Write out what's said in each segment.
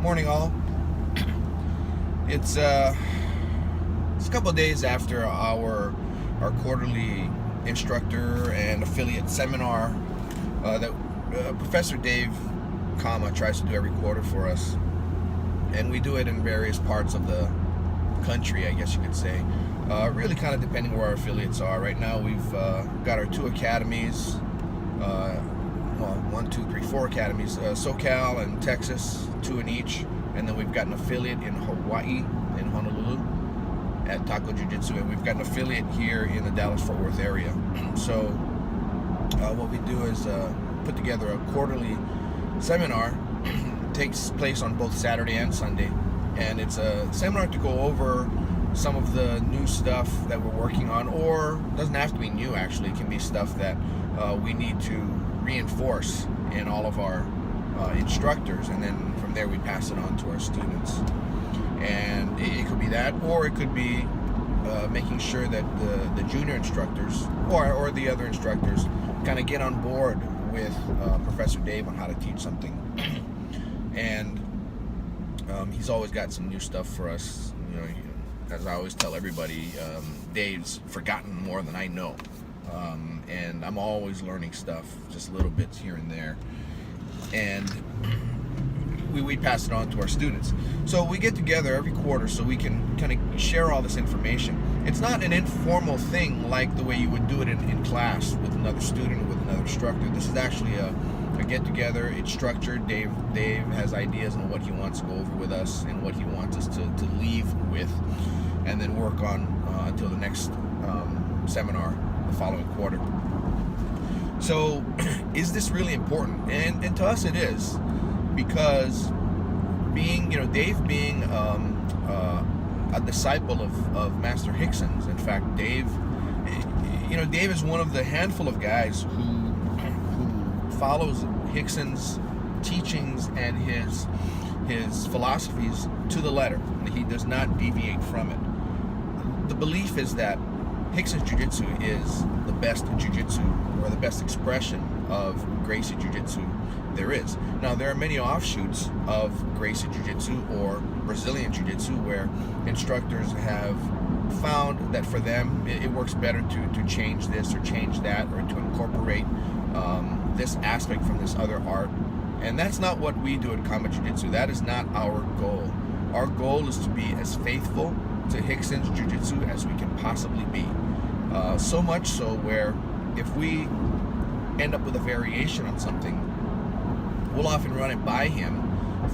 Morning, all. It's a couple of days after our quarterly instructor and affiliate seminar that Professor Dave Kama tries to do every quarter for us, and we do it in various parts of the country, I guess you could say. Really kind of depending where our affiliates are. Right now we've got our 2 academies, four academies, SoCal and Texas, 2 in each, and then we've got an affiliate in Hawaii, in Honolulu, at KamaJiuJitsu, and we've got an affiliate here in the Dallas-Fort Worth area. So what we do is put together a quarterly seminar. Takes place on both Saturday and Sunday, and it's a seminar to go over some of the new stuff that we're working on, or doesn't have to be new, actually. It can be stuff that we need to reinforce in all of our instructors, and then from there we pass it on to our students. And it could be that, or it could be making sure that the junior instructors or the other instructors kind of get on board with Professor Dave on how to teach something. And he's always got some new stuff for us. You know, as I always tell everybody, Dave's forgotten more than I know, and I'm always learning stuff, just little bits here and there, and we pass it on to our students. So we get together every quarter so we can kind of share all this information. It's not an informal thing like the way you would do it in class with another student or with another instructor. This is actually a get together. It's structured. Dave has ideas on what he wants to go over with us and what he wants us to leave with, and then work on until the next seminar the following quarter. So is this really important? And to us it is, because Dave being a disciple of Master Hickson's. In fact, Dave is one of the handful of guys who follows Hickson's teachings and his philosophies to the letter. He does not deviate from it. The belief is that Hickson's Jiu-Jitsu is the best Jiu-Jitsu, or the best expression of Gracie Jiu-Jitsu there is. Now, there are many offshoots of Gracie Jiu-Jitsu or Brazilian Jiu-Jitsu where instructors have found that for them it works better to change this or change that, or to incorporate this aspect from this other art. And that's not what we do at KamaJiuJitsu. That is not our goal. Our goal is to be as faithful to Hickson's Jiu-Jitsu as we can possibly be. So much so where if we end up with a variation on something, we'll often run it by him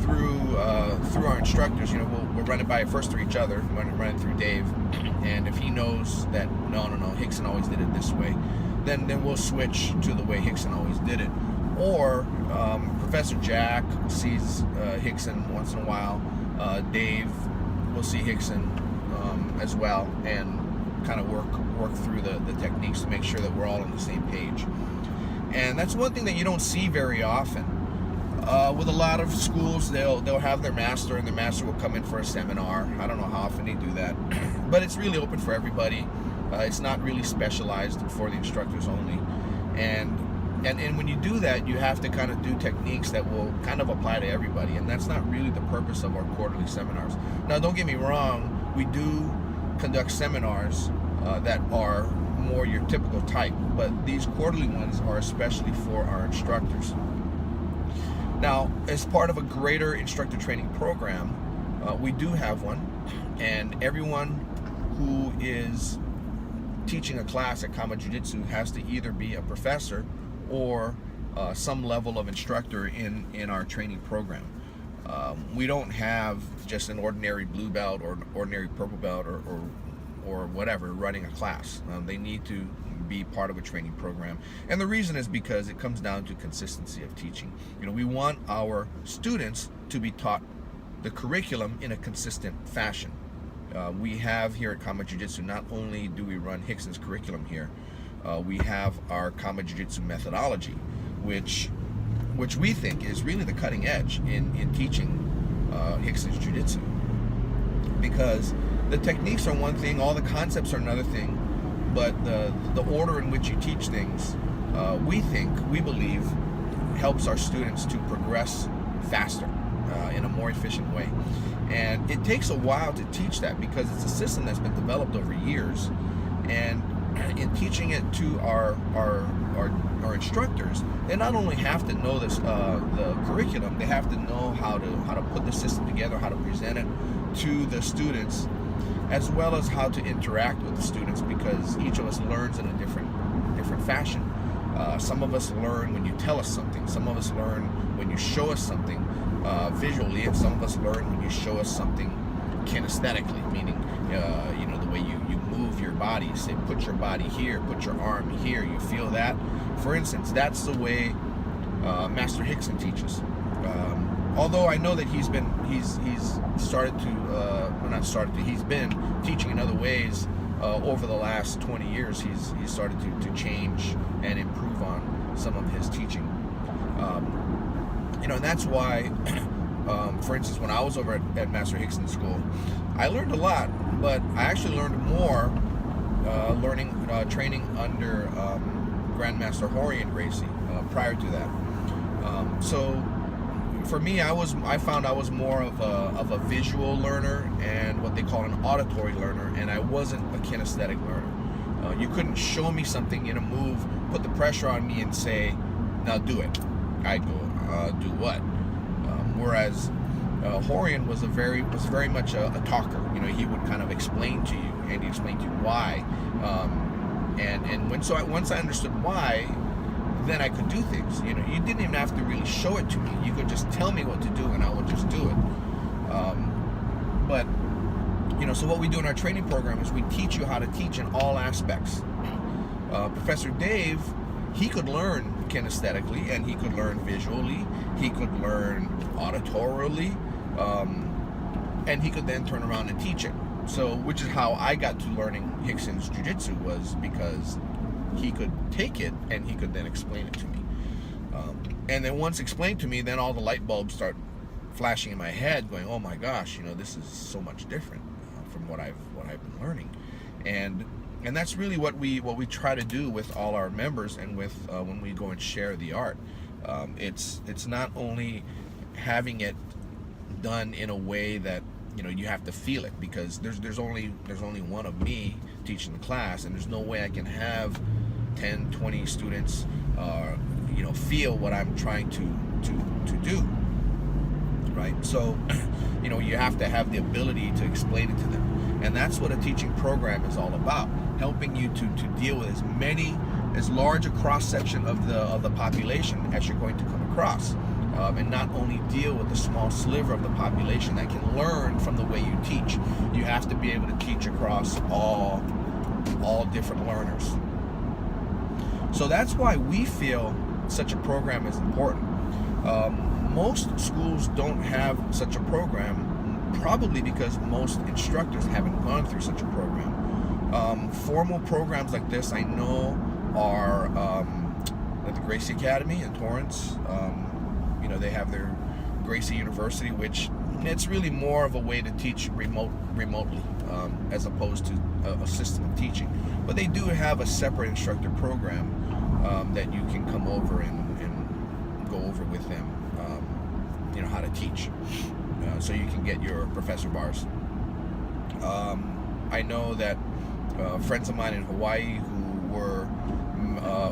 through our instructors. We'll run it by it first through each other, run it through Dave, and if he knows that no, Hickson always did it this way, then we'll switch to the way Hickson always did it. Or Professor Jack sees Hickson once in a while. Dave will see Hickson as well, and kind of work through the techniques to make sure that we're all on the same page. And that's one thing that you don't see very often. With a lot of schools, they'll have their master, and their master will come in for a seminar. I don't know how often they do that, but it's really open for everybody. It's not really specialized for the instructors only. And when you do that, you have to kind of do techniques that will kind of apply to everybody, and that's not really the purpose of our quarterly seminars. Now, don't get me wrong, we do conduct seminars that are more your typical type, but these quarterly ones are especially for our instructors. Now, as part of a greater instructor training program, we do have one, and everyone who is teaching a class at KamaJiuJitsu has to either be a professor or some level of instructor in our training program. We don't have just an ordinary blue belt or an ordinary purple belt or whatever running a class. They need to be part of a training program, and the reason is because it comes down to consistency of teaching. We want our students to be taught the curriculum in a consistent fashion. We have here at KamaJiuJitsu, not only do we run Hickson's curriculum here, we have our KamaJiuJitsu methodology, which we think is really the cutting edge in teaching Hickson's Jiu-Jitsu, because the techniques are one thing, all the concepts are another thing, but the order in which you teach things, we believe, helps our students to progress faster. in a more efficient way. And it takes a while to teach that because it's a system that's been developed over years. And in teaching it to our instructors, they not only have to know this the curriculum, they have to know how to put the system together, how to present it to the students, as well as how to interact with the students, because each of us learns in a different fashion. Some of us learn when you tell us something. Some of us learn when you show us something visually, and some of us learn when you show us something kinesthetically, meaning the way you move your body. You say, put your body here, put your arm here. You feel that. For instance, that's the way Master Hickson teaches. Although I know that he's been teaching in other ways over the last 20 years. He's started to change and improve on some of his teaching. And that's why, for instance, when I was over at Master Hickson's school, I learned a lot, but I actually learned more training under Grandmaster Horian Gracie prior to that. So for me, I found I was more of a visual learner and what they call an auditory learner, and I wasn't a kinesthetic learner. You couldn't show me something in a move, put the pressure on me, and say, "Now do it." I'd go, "Do what?" Whereas Horian was very much a talker. He would kind of explain to you, and he explained to you why. Once I understood why, then I could do things. You didn't even have to really show it to me. You could just tell me what to do, and I would just do it. So what we do in our training program is we teach you how to teach in all aspects. Professor Dave, he could learn kinesthetically, and he could learn visually, he could learn auditorily, and he could then turn around and teach it. So, which is how I got to learning Hickson's Jiu-Jitsu, was because he could take it and he could then explain it to me. And then once explained to me, then all the light bulbs start flashing in my head, going, "Oh my gosh, this is so much different from what I've been learning." And that's really what we try to do with all our members, and with when we go and share the art. It's not only having it done in a way that you have to feel it, because there's only one of me teaching the class, and there's no way I can have 10, 20 students feel what I'm trying to do, right? So you have to have the ability to explain it to them, and that's what a teaching program is all about, helping you to deal with as large a cross section of the population as you're going to come across. And not only deal with the small sliver of the population that can learn from the way you teach. You have to be able to teach across all different learners. So that's why we feel such a program is important. Most schools don't have such a program, probably because most instructors haven't gone through such a program. Formal programs like this, I know, are at the Gracie Academy in Torrance. They have their Gracie University, which it's really more of a way to teach remotely, as opposed to a system of teaching. But they do have a separate instructor program that you can come over and go over with them, how to teach, so you can get your professor bars. I know that friends of mine in Hawaii who were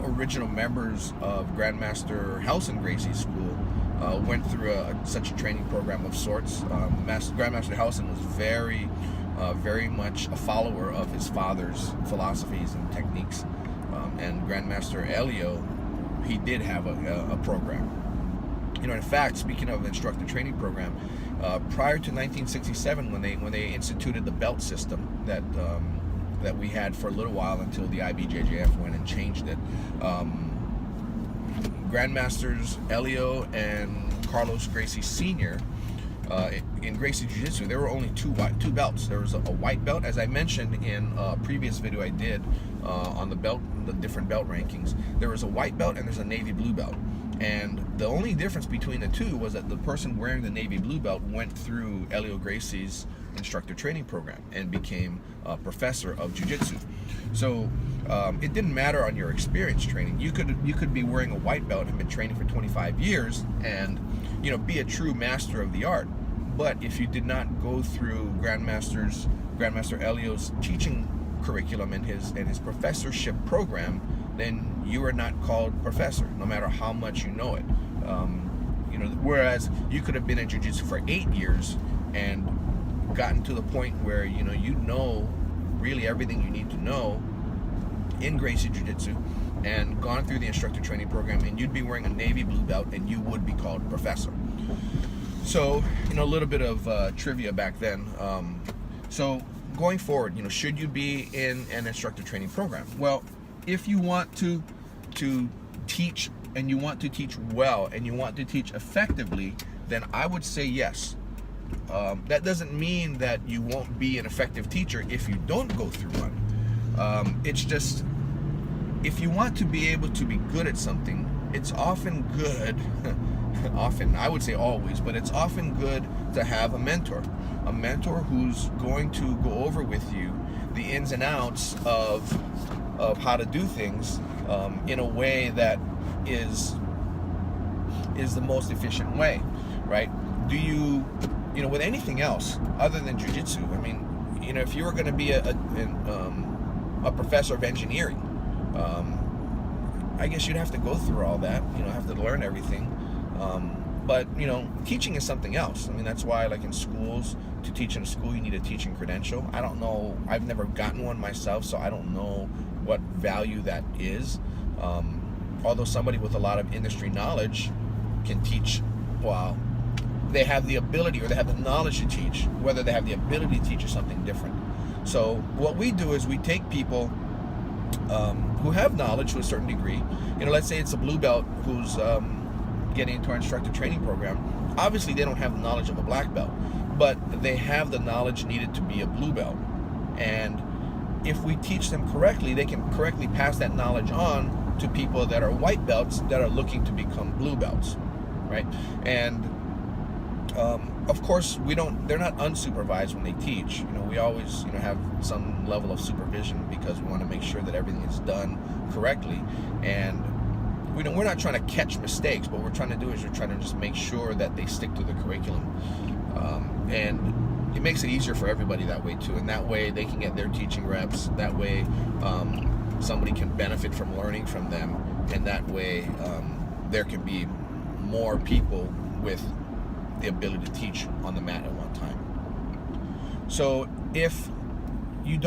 original members of Grandmaster Howson Gracie's school went through such a training program of sorts. Grandmaster Howson was very much a follower of his father's philosophies and techniques, and Grandmaster Elio, he did have a program. In fact, speaking of instructor training program, prior to 1967, when they instituted the belt system that we had for a little while until the IBJJF went and changed it. Grandmasters Elio and Carlos Gracie Sr. In Gracie Jiu-Jitsu, there were only two belts. There was a white belt, as I mentioned in a previous video I did on the different belt rankings. There was a white belt and there's a navy blue belt. And the only difference between the two was that the person wearing the navy blue belt went through Elio Gracie's instructor training program and became a professor of Jiu-Jitsu. So it didn't matter on your experience training. You could be wearing a white belt and been training for 25 years, and be a true master of the art. But if you did not go through Grandmaster Elio's teaching curriculum and his professorship program, then you are not called professor, no matter how much you know it. Whereas you could have been in jiu-jitsu for 8 years and gotten to the point where you know really everything you need to know in Gracie Jiu-Jitsu, and gone through the instructor training program, and you'd be wearing a navy blue belt and you would be called professor. So a little bit of trivia back then. So going forward, should you be in an instructor training program? Well, if you want to teach, and you want to teach well, and you want to teach effectively, then I would say yes. That doesn't mean that you won't be an effective teacher if you don't go through one. It's just, if you want to be able to be good at something, it's often good, often, I would say always, but it's often good to have a mentor who's going to go over with you the ins and outs of how to do things in a way that is the most efficient way, right? Do you, with anything else other than jiu-jitsu, I mean, if you were going to be a professor of engineering, I guess you'd have to go through all that, have to learn everything. But teaching is something else. I mean, that's why, like in schools, to teach in a school, you need a teaching credential. I don't know, I've never gotten one myself, so I don't know what value that is. Although somebody with a lot of industry knowledge can teach, well, they have the ability, or they have the knowledge to teach. Whether they have the ability to teach is something different. So what we do is we take people who have knowledge to a certain degree. Let's say it's a blue belt who's getting into our instructor training program. Obviously, they don't have the knowledge of a black belt, but they have the knowledge needed to be a blue belt. And if we teach them correctly, they can correctly pass that knowledge on to people that are white belts that are looking to become blue belts, right? And of course, they're not unsupervised when they teach. We always, have some level of supervision, because we want to make sure that everything is done correctly. And we're not trying to catch mistakes. What we're trying to do is we're trying to just make sure that they stick to the curriculum. And it makes it easier for everybody that way too. And that way they can get their teaching reps. That way somebody can benefit from learning from them. And that way there can be more people with the ability to teach on the mat at one time. So if you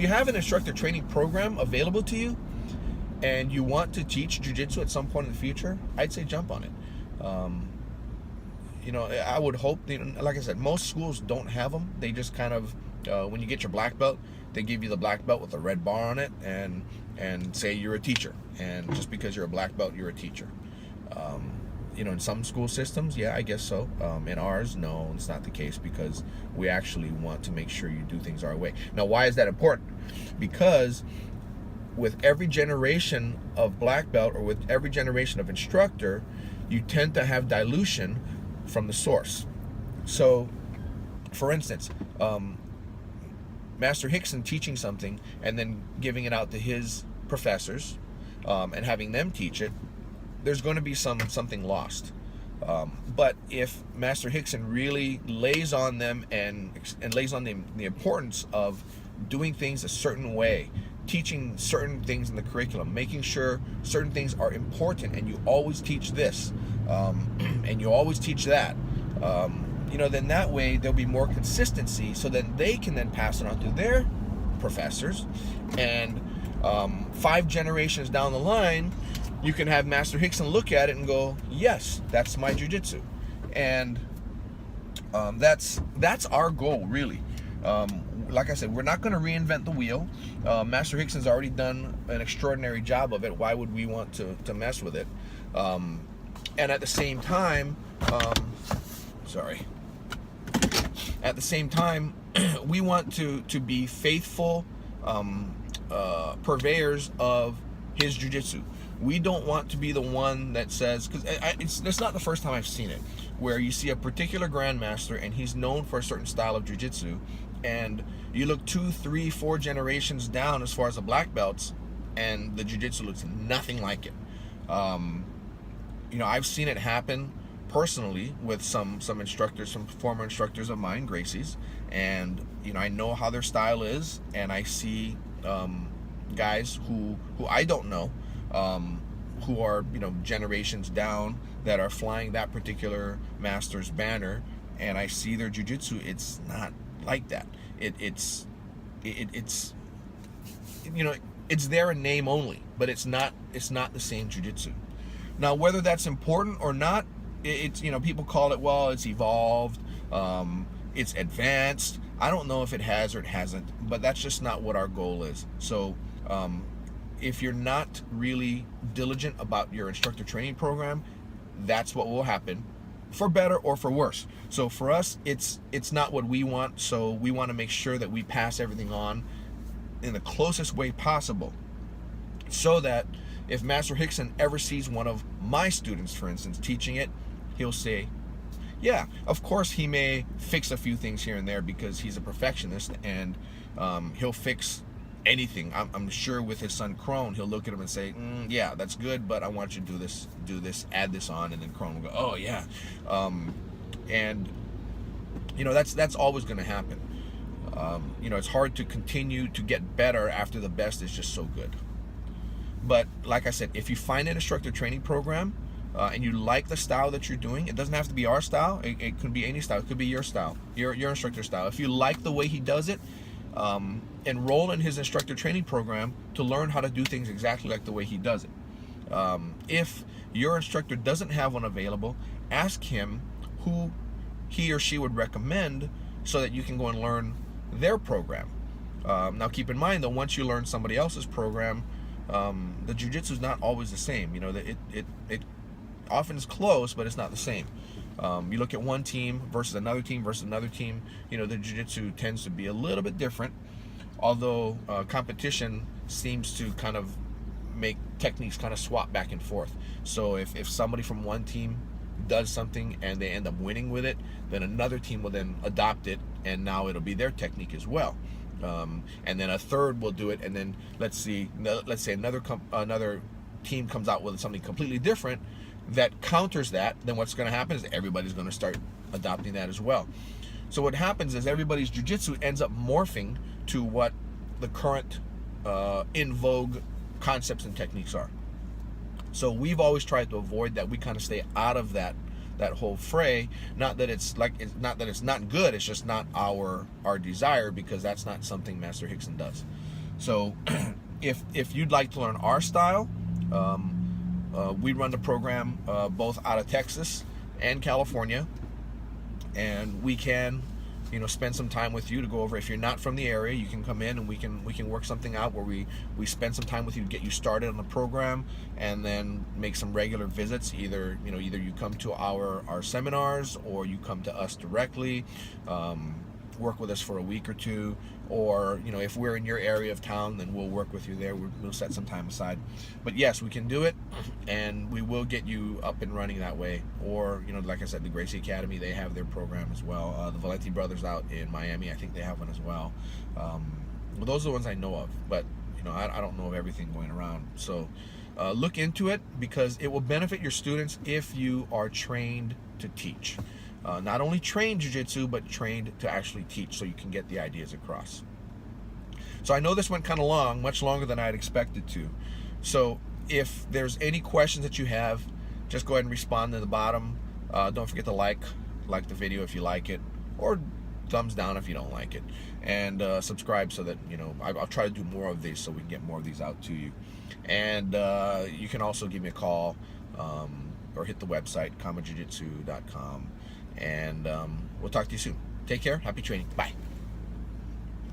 have an instructor training program available to you, and you want to teach jiu-jitsu at some point in the future, I'd say jump on it. I would hope, like I said, most schools don't have them. They just kind of, when you get your black belt, they give you the black belt with a red bar on it, and say you're a teacher. And just because you're a black belt, you're a teacher. In some school systems, yeah, I guess so. In ours, no, it's not the case, because we actually want to make sure you do things our way. Now, why is that important? Because with every generation of black belt, or with every generation of instructor, you tend to have dilution from the source. So, for instance, Master Hickson teaching something and then giving it out to his professors and having them teach it, there's going to be something lost. But if Master Hickson really lays on them and lays on them the importance of doing things a certain way, teaching certain things in the curriculum, making sure certain things are important, and you always teach this, and you always teach that, then that way there'll be more consistency, so then they can then pass it on to their professors, and 5 generations down the line, you can have Master Hickson look at it and go, yes, that's my jiu-jitsu. And that's our goal, really. Like I said, we're not going to reinvent the wheel. Master Hickson's already done an extraordinary job of it. Why would we want to mess with it? And at the same time, we want to be faithful purveyors of his jiu-jitsu. We don't want to be the one that says, because it's not the first time I've seen it, where you see a particular grandmaster and he's known for a certain style of jiu-jitsu, and you look 2, 3, 4 generations down as far as the black belts, and the jiu-jitsu looks nothing like it. I've seen it happen personally with some instructors, some former instructors of mine, Gracie's, and I know how their style is, and I see guys who I don't know, who are generations down, that are flying that particular master's banner, and I see their jiu-jitsu. It's not like that. It's it's there in name only, but it's not the same jiu-jitsu. Now, whether that's important or not, it's people call it, well, it's evolved, it's advanced. I don't know if it has or it hasn't, but that's just not what our goal is. So if you're not really diligent about your instructor training program, that's what will happen, for better or for worse. So for us, it's not what we want. So we want to make sure that we pass everything on in the closest way possible, so that if Master Rickson ever sees one of my students, for instance, teaching it, he'll say, yeah, of course he may fix a few things here and there because he's a perfectionist, and he'll fix anything. I'm sure with his son Crone, he'll look at him and say, yeah, that's good, but I want you to do this, add this on, and then Crone will go, oh yeah. And that's always going to happen. It's hard to continue to get better after the best is just so good. But like I said, if you find an instructor training program and you like the style that you're doing, it doesn't have to be our style. It could be any style. It could be your style, your instructor style. If you like the way he does it, enroll in his instructor training program to learn how to do things exactly like the way he does it. If your instructor doesn't have one available, ask him who he or she would recommend so that you can go and learn their program. Now keep in mind that once you learn somebody else's program, the jiu-jitsu is not always the same. It often is close, but it's not the same. You look at one team versus another team versus another team, the jiu-jitsu tends to be a little bit different, although competition seems to kind of make techniques kind of swap back and forth. So if somebody from one team does something and they end up winning with it, then another team will then adopt it, and now it'll be their technique as well. And then a third will do it, and then let's say another team comes out with something completely different that counters that. Then what's going to happen is everybody's going to start adopting that as well. So what happens is everybody's jiu-jitsu ends up morphing to what the current in vogue concepts and techniques are. So we've always tried to avoid that. We kind of stay out of that whole fray. Not that it's not good, it's just not our desire, because that's not something Master Rickson does. So if you'd like to learn our style, we run the program both out of Texas and California, and we can spend some time with you to go over. If you're not from the area, you can come in and we can work something out where we spend some time with you to get you started on the program, and then make some regular visits. Either you come to our seminars, or you come to us directly, work with us for a week or two, or if we're in your area of town, then we'll work with you there. We'll set some time aside. But yes, we can do it, and we will get you up and running that way. Or like I said, the Gracie Academy, they have their program as well. The Valenti brothers out in Miami, I think they have one as well. Well, those are the ones I know of, but I don't know of everything going around. So look into it, because it will benefit your students if you are trained to teach. Not only trained jiu-jitsu, but trained to actually teach, so you can get the ideas across. So I know this went kind of long, much longer than I had expected to. So if there's any questions that you have, just go ahead and respond to the bottom. Don't forget to like the video if you like it, or thumbs down if you don't like it, and subscribe so that I'll try to do more of these, so we can get more of these out to you. And you can also give me a call, or hit the website KamaJiuJitsu.com. And we'll talk to you soon. Take care. Happy training. Bye.